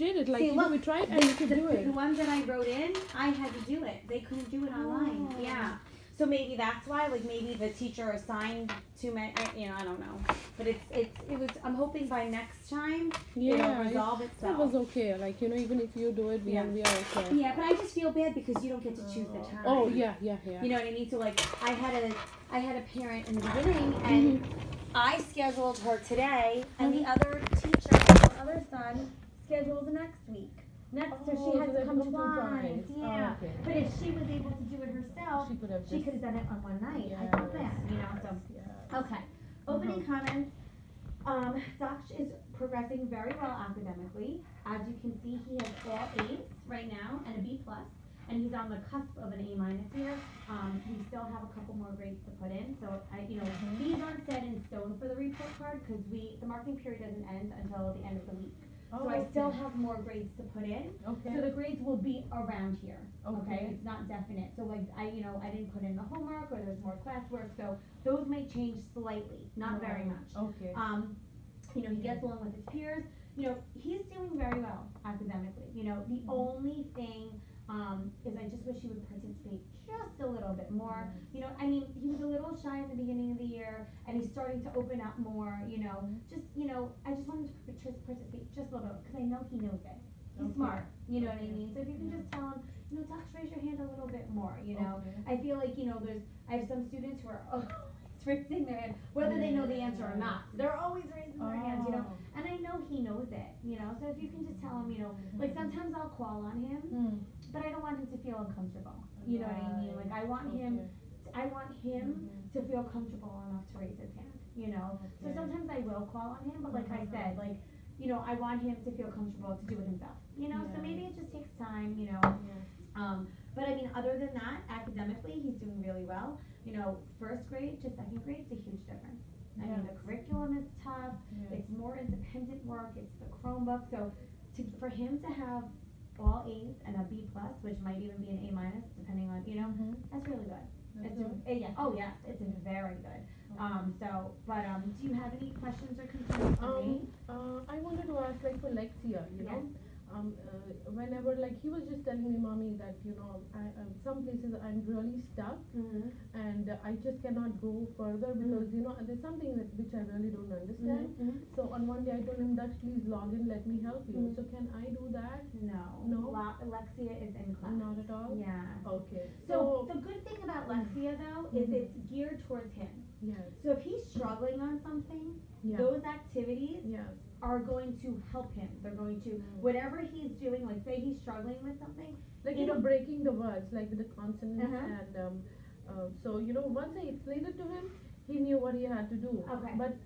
did it. Like, See, you know, look, we tried and you could do the it. ones that I wrote in, I had to do it. They couldn't do it online. Oh. Yeah. So maybe that's why, like maybe the teacher assigned too many, you know, I don't know. But it was, I'm hoping by next time Yeah, it'll resolve that itself. was okay. Like, you know, even if you do it, we are okay. Yeah, but I just feel bad because you don't get to choose the time. Oh, yeah. You know what I mean? So like, I had a parent in the beginning, and I scheduled her today, and the other teacher, her other son, scheduled the next week. So she had to come twice. Yeah. Okay. But if she was able to do it herself, she could have done it on one night. I felt bad, you know. So okay. Opening comments. Daksh is progressing very well academically. As you can see, he has all A's right now and a B plus, and he's on the cusp of an A minus here. We still have a couple more grades to put in, so these aren't set in stone for the report card because the marking period doesn't end until the end of the week. So I still have more grades to put in. Okay. So the grades will be around here. Okay. It's not definite. So like I didn't put in the homework or there's more classwork, so those may change slightly, not very much. Okay. He gets along with his peers. He's doing very well academically. The only thing is I just wish he would participate just a little bit more. He was a little shy in the beginning of the year, and he's starting to open up more. I just want him to participate just a little bit because I know he knows it. He's smart. You know what I mean? So if you can just tell him, Daksh, raise your hand a little bit more. I feel like I have some students who are raising their hand, whether they know the answer or not. They're always raising their hands, and I know he knows it, so if you can just tell him, like sometimes I'll call on him, but I don't want him to feel uncomfortable, you know what I mean? Like I want him to feel comfortable enough to raise his hand, so sometimes I will call on him, but like I said, like, I want him to feel comfortable to do it himself, so maybe it just takes time, but I mean, other than that, academically, he's doing really well. First grade to second grade is a huge difference. I mean, the curriculum is tough. It's more independent work. It's the Chromebook. So for him to have all A's and a B plus, which might even be an A minus, depending on, that's really good. It's it's very good. Do you have any questions or concerns for me? I wanted to ask, like, for Lexia, whenever, like, he was just telling me, mommy, that some places I'm really stuck, and I just cannot go further because there's something which I really don't understand. So on one day I told him that please log in, let me help you. So can I do that? No. Lexia is in class. Not at all. Yeah. Okay. So the good thing about Lexia though is it's geared towards him. Yes. So if he's struggling on something, those activities are going to help him. They're going to, whatever he's doing, like say he's struggling with something. Like, breaking the words, like with the consonants and, so, once I explained it to him, he knew what he had to do. Okay. But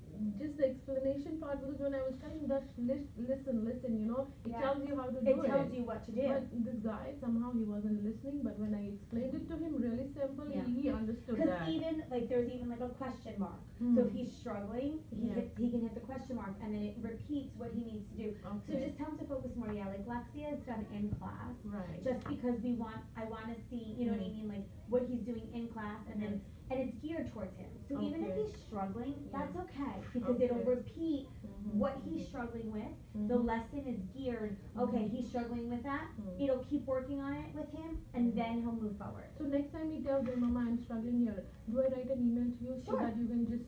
just the explanation part, because when I was telling Daksh, listen, it tells you how to do it. It tells you what to do. But this guy, somehow he wasn't listening, but when I explained it to him really simple, he understood that. Because there's even like a question mark. So if he's struggling, he can hit the question mark, and then it repeats what he needs to do. Okay. So just tell him to focus more. Like Lexia is done in class. Right. Just because I want to see, you know what I mean, like what he's doing in class, and then it's geared towards him. So even if he's struggling, that's okay because it'll repeat what he's struggling with. The lesson is geared. Okay, he's struggling with that. It'll keep working on it with him, and then he'll move forward. So next time he tells him, Mama, I'm struggling here, do I write an email to you so that you can just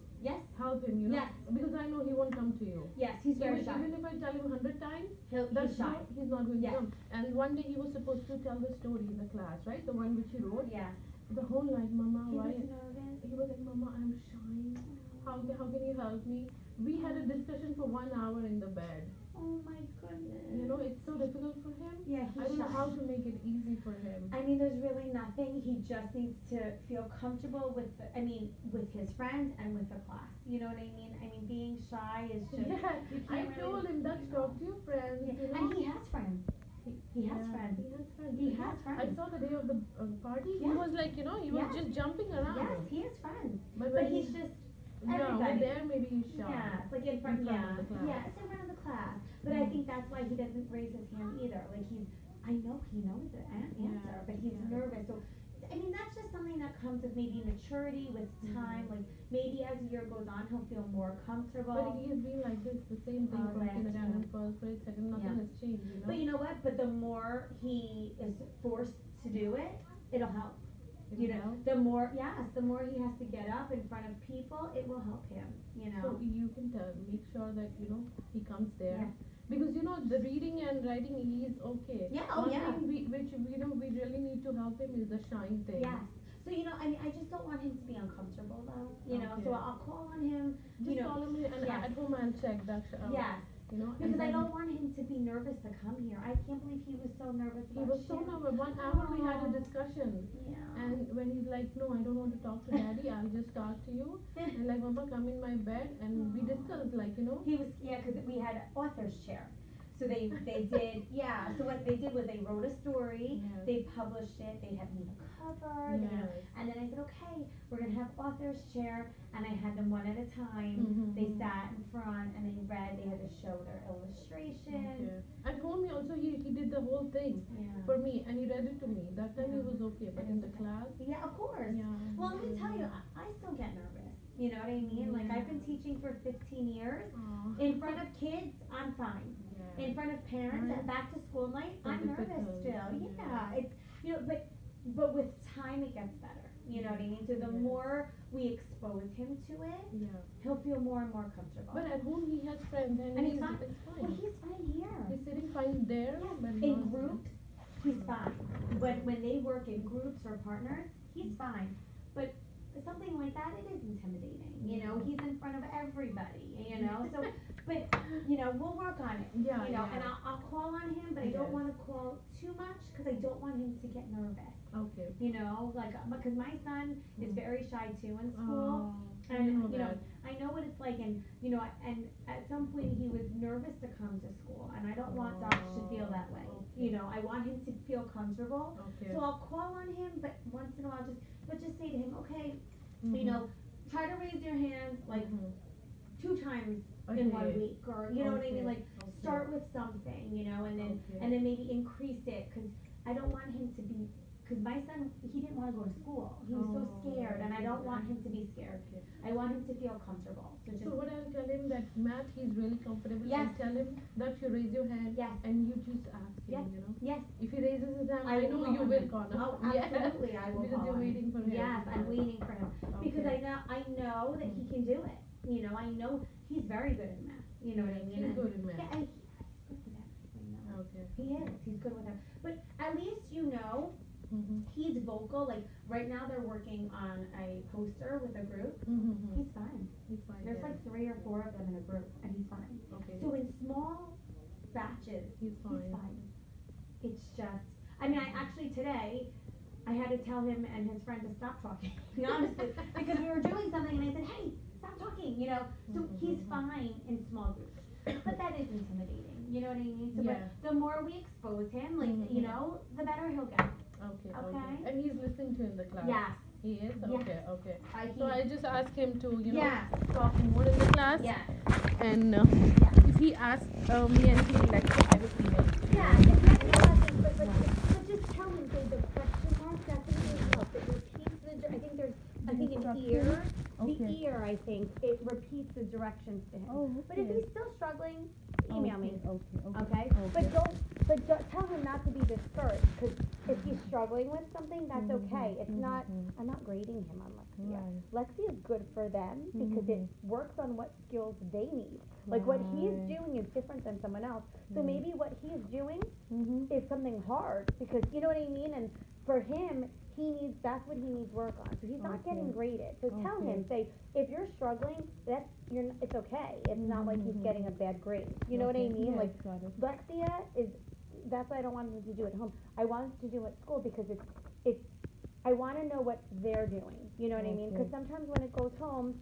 help him? Yes. Because I know he won't come to you. Yes, he's very shy. Even if I tell him 100 times, he's shy. He's not going to come. And one day he was supposed to tell the story in the class, right? The one which he wrote. Yeah. The whole night, Mama, why? He was nervous. He was like, Mama, I'm shy. How can you help me? We had a discussion for 1 hour in the bed. Oh my goodness. It's so difficult for him. Yeah, I don't know how to make it easy for him. I mean, there's really nothing. He just needs to feel comfortable with his friends and with the class. You know what I mean? I mean, being shy is just. Yeah, I told him that talk to your friends. Yeah. And he has friends. He has friends. He has friends. I saw the day of the party. He was like, he was just jumping around. Yes, he has friends. But he's just. Everybody. There maybe he's shy. Yeah, it's like in front. Of the class. Yeah, it's in front of the class. But I think that's why he doesn't raise his hand either. Like I know he knows the answer, but he's nervous. So I mean, that's just something that comes with maybe maturity, with time, like, maybe as the year goes on, he'll feel more comfortable. But he has been like this, the same thing from last kindergarten, year. first grade, second, nothing Yeah. has changed, you know? But you know what, but the more he is forced to do it, it'll help. It You will know, help. the more, yes, the more he has to get up in front of people, it will help him, you So know. you can tell, make sure that, you know, he comes there. Yeah. Because, you know, the reading and writing, he is okay. Yeah, oh, One yeah. thing which, you know, we really need to help him is the shine thing. Yes. So, you know, I mean, I just don't want him to be uncomfortable though, you know, so Okay. I'll call on him, Just you know. call him and yes. at home I'll check that, Yes. you know. and Because I then don't want him to be nervous to come here. I can't believe he was so nervous He about was so sharing. nervous. 1 hour we had a Oh. discussion. Yeah. And when he's like, no, I don't want to talk to daddy, I'll just talk to you. And like, Mama, come in my bed and we discussed, like, you know. He was, yeah, because we had author's chair. So they did, yeah, so what they did was they wrote a story, Yes. they published it, they had me the cover, you know, Yes. and then I said, okay, we're gonna have author's chair, and I had them one at a time. Mhm, They mhm. sat in front and they read, they had to show their illustration. Okay. At home he also he did the whole thing Yeah. for me and he read it to me. That time he Yeah. was okay, but in the class, Yeah, of course. yeah. Well, let me tell you, I still get nervous. You know what I mean? Like, I've been teaching for 15 years. Aw. In front of kids, I'm fine. Yeah. In front of parents Right. at back to school night, So I'm nervous difficult, still. yeah. Yeah, it's, you know, but with time it gets better. You know what I mean? So the Yeah. more we expose him to it, Yeah. he'll feel more and more comfortable. But at home he has friends and, And he's it's fine. fine. Well, he's fine here. He's sitting fine there, Yes, but he's in not- groups, he's fine. When they work in groups or partners, he's fine. But something like that, it is intimidating. You know, he's in front of everybody. You know, so but you know, we'll work on it. Yeah, You know, yeah. and I'll call on him, but I don't Yes. want to call too much because I don't want him to get nervous. Okay. You know, like because my son is very shy too in school. Oh, And you know you know, that. I know what it's like, and you know, and at some point he was nervous to come to school, and I don't want Josh to feel that way. Okay. You know, I want him to feel comfortable. Okay. So I'll call on him, but once in a while, just say to him, okay, you Mhm. know, try to raise your hand like Mhm. 2 times in 1 Okay. week, or you know what I mean, Okay. like Okay. start with something, you know, and then Okay. maybe increase it, because I don't want him to be. Because my son, he didn't want to go to school. He was so Oh, scared, and I don't want okay. him to be scared. Okay. I want him to feel comfortable. So just So what I'll tell him that math he's really comfortable. Yes. I'll tell him that you raise your hand Yes. and you just ask him, Yes. you know. yes, If he raises his hand, I I will know call you on will him. call him. Oh, Yeah. absolutely, I will Because call you're on him. waiting for him. Yes, I'm waiting for him because Okay. I know that he can do it. You know, I know he's very good at math. You know what I mean? He's And- good in math. Yeah, and he's good with everything. Though. Okay. He is. He's good with everything. But at least you know Mhm. he's vocal. Like right now, they're working on a poster with a group. Mhm. He's fine. He's fine. There's yeah. like 3 or 4 of them in a group, and he's fine. Okay. So in small batches, He's fine. It's just, I mean, I actually today, I had to tell him and his friend to stop talking, honestly, because we were doing something and I said, hey, stop talking, you know, so he's fine in small groups, but that is intimidating, you know what I mean? So, Yeah. but the more we expose him, like, Mhm. you know, the better he'll get. Okay. Okay. And he's listening to in the class. Yes, He is. Yes. Okay. Okay. I So I just ask him to, you know, Yes. talk more in the class. yes, And yes. if he asks me anything like I will email. Yeah, exactly. But just tell him, say the question mark, definitely helps. It repeats I think it's ear. The Okay. ear, I think, it repeats the directions to him. Oh, But if he's still struggling, email me. Okay. Okay? But don't tell him not to be discouraged, because if he's struggling with something, that's okay. It's not, I'm not grading him on Lexia. Lexia is good for them because it works on what skills they need. Like what he's doing is different than someone else. So maybe what he's doing is something hard, because you know what I mean? And for him, that's what he needs work on. So he's not getting graded. So tell him, say, if you're struggling, it's okay. It's not like he's getting a bad grade. You know what I mean? Like Lexia that's why I don't want him to do it at home. I want him to do it at school because I want to know what they're doing. You know what I mean? Because sometimes when it goes home,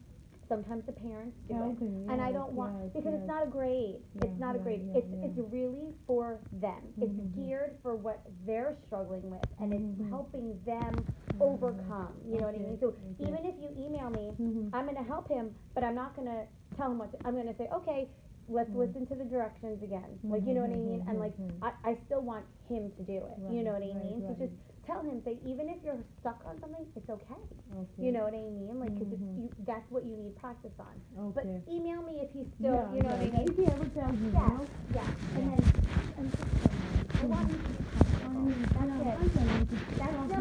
sometimes the parents do it. And I don't want, because it's not a grade. It's not a grade. It's really for them. It's geared for what they're struggling with, and it's helping them overcome. You know what I mean? So even if you email me, I'm going to help him, but I'm not going to tell him I'm going to say, okay, let's listen to the directions again. Like, you know what I mean? And like, I still want him to do it. You know what I mean? So just tell him, say, even if you're stuck on something, it's okay. Okay. You know what I mean? Like, cause that's what you need practice on. But Okay. email me if he's still, you know what I mean? If he ever tells you, Yeah, you know? yeah. And then, I want you to be comfortable. That's it.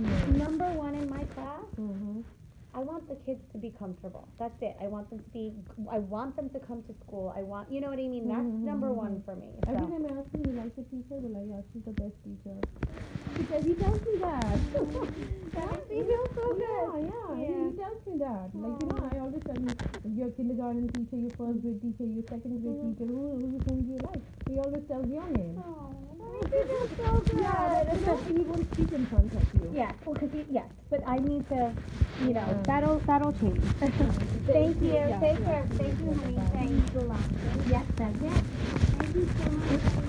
That's number one in my class. I want the kids to be comfortable. That's it. I want them to come to school. You know what I mean? That's number one for me. So. Every time I ask him, he likes a teacher, well, I ask, he's the best teacher. Because he tells me that. That makes me feel so good. Yeah. He tells me that. Like, you know, I always tell him, your kindergarten teacher, your first grade teacher, your second grade teacher, whom do you like? He always tells your name. Oh, that makes me feel so good. Yeah, especially he won't speak in front of you. Yeah, well, yes, but I need to, you know, that'll change. Thank you. Yeah, Take care. Thank you, honey. Thanks a lot. Yes, that's it. Thank you so much.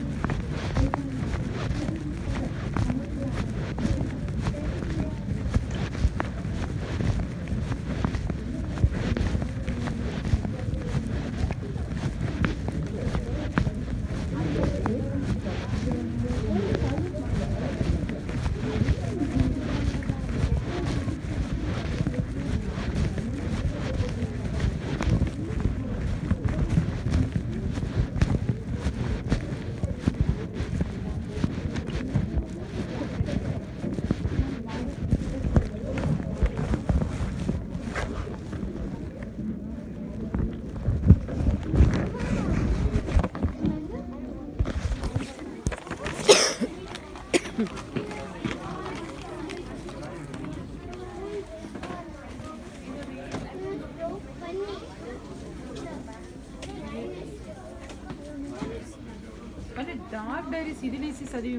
Dark diary सीधे नहीं सी सदी